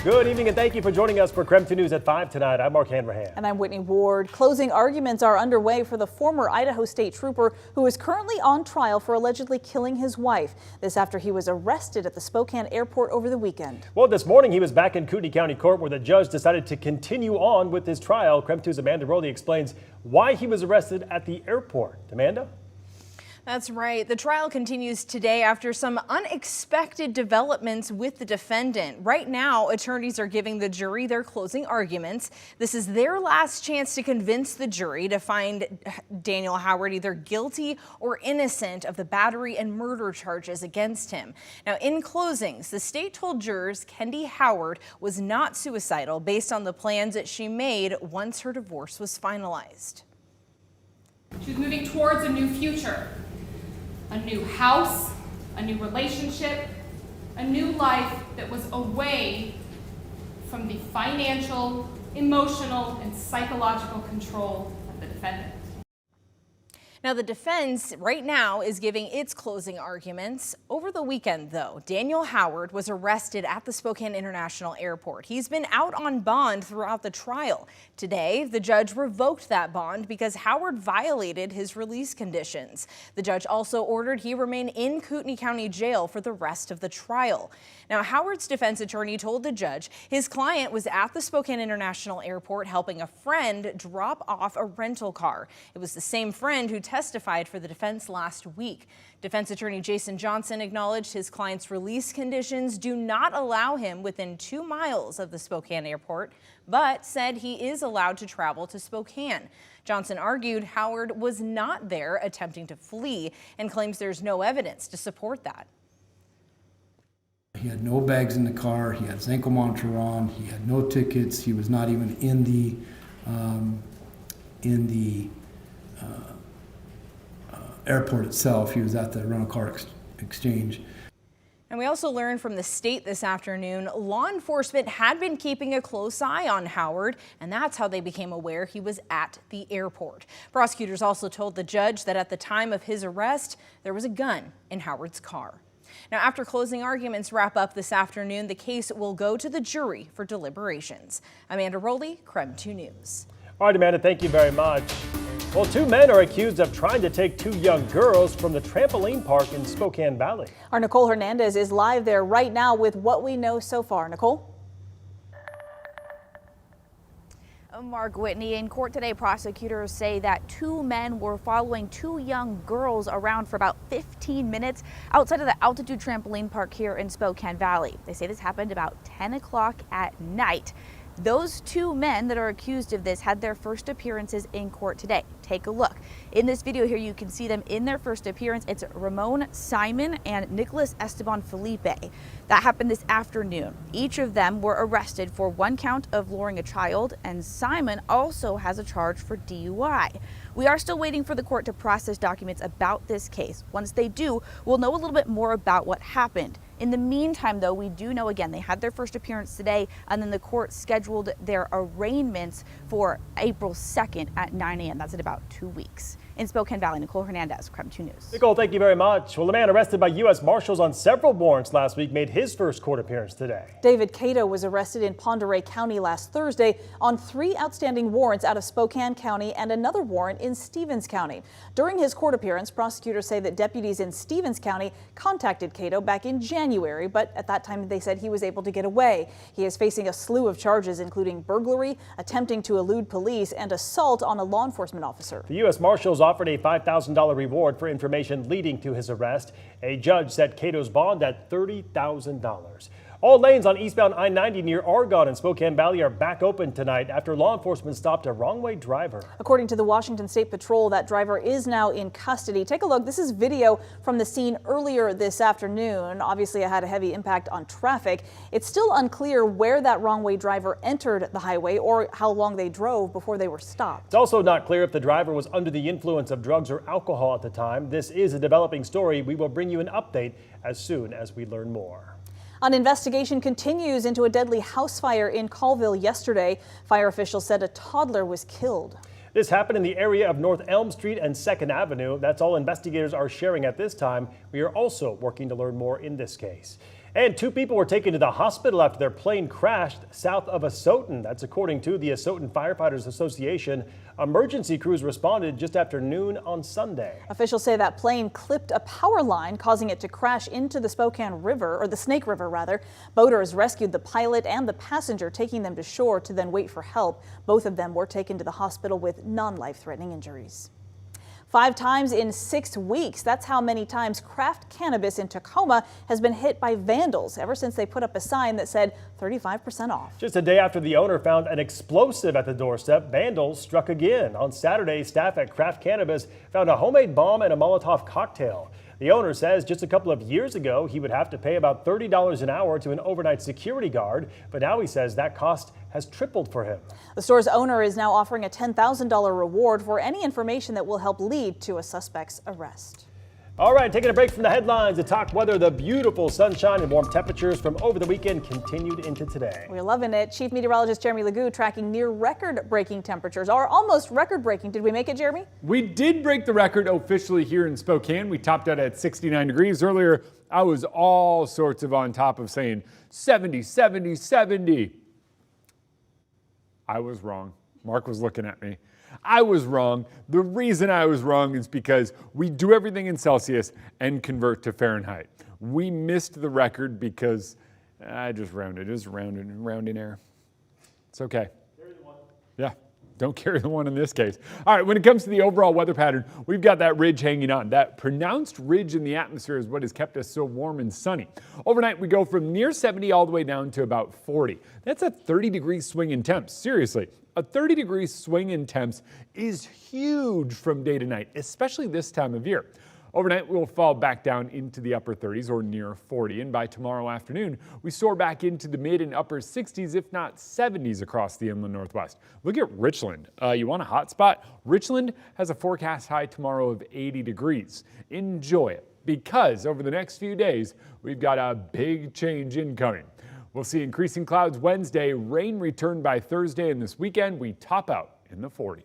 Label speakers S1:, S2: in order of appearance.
S1: Good evening and thank you for joining us for KREM 2 News at 5 tonight. I'm Mark Hanrahan.
S2: And I'm Whitney Ward. Closing arguments are underway for the former Idaho State Trooper who is currently on trial for allegedly killing his wife. This after he was arrested at the Spokane airport over the weekend. Well,
S1: this morning he was back in Kootenai County Court where the judge decided to continue on with his trial. KREM 2's Amanda Rowley explains why he was arrested at the airport. Amanda?
S3: That's right. The trial continues today after some unexpected developments with the defendant. Right now, attorneys are giving the jury their closing arguments. This is their last chance to convince the jury to find Daniel Howard either guilty or innocent of the battery and murder charges against him. Now, in closings, the state told jurors Kendi Howard was not suicidal based on the plans that she made once her divorce was finalized.
S4: She was moving towards a new future. A new house, a new relationship, a new life that was away from the financial, emotional, and psychological control of the defendant.
S3: Now, the defense right now is giving its closing arguments. Over the weekend, though, Daniel Howard was arrested at the Spokane International Airport. He's been out on bond throughout the trial. Today, the judge revoked that bond because Howard violated his release conditions. The judge also ordered he remain in Kootenai County Jail for the rest of the trial. Now, Howard's defense attorney told the judge his client was at the Spokane International Airport helping a friend drop off a rental car. It was the same friend who testified for the defense last week. Defense attorney Jason Johnson acknowledged his client's release conditions do not allow him within 2 miles of the Spokane airport, but said he is allowed to travel to Spokane. Johnson argued Howard was not there attempting to flee and claims there's no evidence to support that.
S5: He had no bags in the car, he had his ankle monitor on, he had no tickets, he was not even in the airport itself. He was at the rental car exchange.
S3: And we also learned from the state this afternoon, law enforcement had been keeping a close eye on Howard, and that's how they became aware he was at the airport. Prosecutors also told the judge that at the time of his arrest, there was a gun in Howard's car. Now, after closing arguments wrap up this afternoon, the case will go to the jury for deliberations. Amanda Rowley, KREM 2 News.
S1: All right, Amanda, thank you very much. Well, 2 men are accused of trying to take 2 young girls from the trampoline park in Spokane Valley.
S2: Our Nicole Hernandez is live there right now with what we know so far. Nicole?
S6: Mark, Whitney, in court today, prosecutors say that 2 men were following 2 young girls around for about 15 minutes outside of the Altitude Trampoline Park here in Spokane Valley. They say this happened about 10 o'clock at night. Those 2 men that are accused of this had their first appearances in court today. Take a look. In this video here, you can see them in their first appearance. It's Ramon Simon and Nicholas Esteban Felipe. That happened this afternoon. Each of them were arrested for 1 count of luring a child, and Simon also has a charge for DUI. We are still waiting for the court to process documents about this case. Once they do, we'll know a little bit more about what happened. In the meantime, though, we do know, again, they had their first appearance today, and then the court scheduled their arraignments for April 2nd at 9 a.m. That's in about 2 weeks. In Spokane Valley, Nicole Hernandez, KREM 2 News.
S1: Nicole, thank you very much. Well, the man arrested by US Marshals on several warrants last week made his first court appearance today.
S2: David Cato was arrested in Pend Oreille County last Thursday on 3 outstanding warrants out of Spokane County and another warrant in Stevens County. During his court appearance, prosecutors say that deputies in Stevens County contacted Cato back in January, but at that time they said he was able to get away. He is facing a slew of charges, including burglary, attempting to elude police, and assault on a law enforcement officer.
S1: The US Marshals offered a $5,000 reward for information leading to his arrest. A judge set Cato's bond at $30,000. All lanes on eastbound I-90 near Argonne and Spokane Valley are back open tonight after law enforcement stopped a Wrongway driver.
S2: According to the Washington State Patrol, that driver is now in custody. Take a look. This is video from the scene earlier this afternoon. Obviously, it had a heavy impact on traffic. It's still unclear where that Wrongway driver entered the highway or how long they drove before they were stopped.
S1: It's also not clear if the driver was under the influence of drugs or alcohol at the time. This is a developing story. We will bring you an update as soon as we learn more.
S2: An investigation continues into a deadly house fire in Colville yesterday. Fire officials said a toddler was killed.
S1: This happened in the area of North Elm Street and 2nd Avenue. That's all investigators are sharing at this time. We are also working to learn more in this case. And 2 people were taken to the hospital after their plane crashed south of Asotin. That's according to the Asotin Firefighters Association. Emergency crews responded just after noon on Sunday.
S2: Officials say that plane clipped a power line, causing it to crash into the Spokane River, or the Snake River rather. Boaters rescued the pilot and the passenger, taking them to shore to then wait for help. Both of them were taken to the hospital with non-life-threatening injuries. 5 times in 6 weeks. That's how many times craft cannabis in Tacoma has been hit by vandals ever since they put up a sign that said 35% off.
S1: Just a day after the owner found an explosive at the doorstep, vandals struck again. On Saturday, staff at Craft Cannabis found a homemade bomb and a Molotov cocktail. The owner says just a couple of years ago, he would have to pay about $30 an hour to an overnight security guard, but now he says that cost has tripled for him.
S2: The store's owner is now offering a $10,000 reward for any information that will help lead to a suspect's arrest.
S1: All right, taking a break from the headlines to talk weather. The beautiful sunshine and warm temperatures from over the weekend continued into today.
S2: We're loving it. Chief Meteorologist Jeremy Legoo tracking near record-breaking temperatures, or almost record-breaking. Did we make it, Jeremy?
S7: We did break the record officially here in Spokane. We topped out at 69 degrees. Earlier, I was all sorts of on top of saying 70, 70, 70. I was wrong. Mark was looking at me. I was wrong. The reason I was wrong is because we do everything in Celsius and convert to Fahrenheit. We missed the record because I just rounded. It was rounding error. It's okay.
S1: Carry the one.
S7: Yeah, don't carry the one in this case. All right, when it comes to the overall weather pattern, we've got that ridge hanging on. That pronounced ridge in the atmosphere is what has kept us so warm and sunny. Overnight, we go from near 70 all the way down to about 40. That's a 30-degree swing in temps. Seriously. A 30-degree swing in temps is huge from day to night, especially this time of year. Overnight, we'll fall back down into the upper 30s or near 40, and by tomorrow afternoon, we soar back into the mid and upper 60s, if not 70s across the inland northwest. Look at Richland. You want a hot spot? Richland has a forecast high tomorrow of 80 degrees. Enjoy it, because over the next few days, we've got a big change incoming. We'll see increasing clouds Wednesday, rain return by Thursday, and this weekend we top out in the 40s.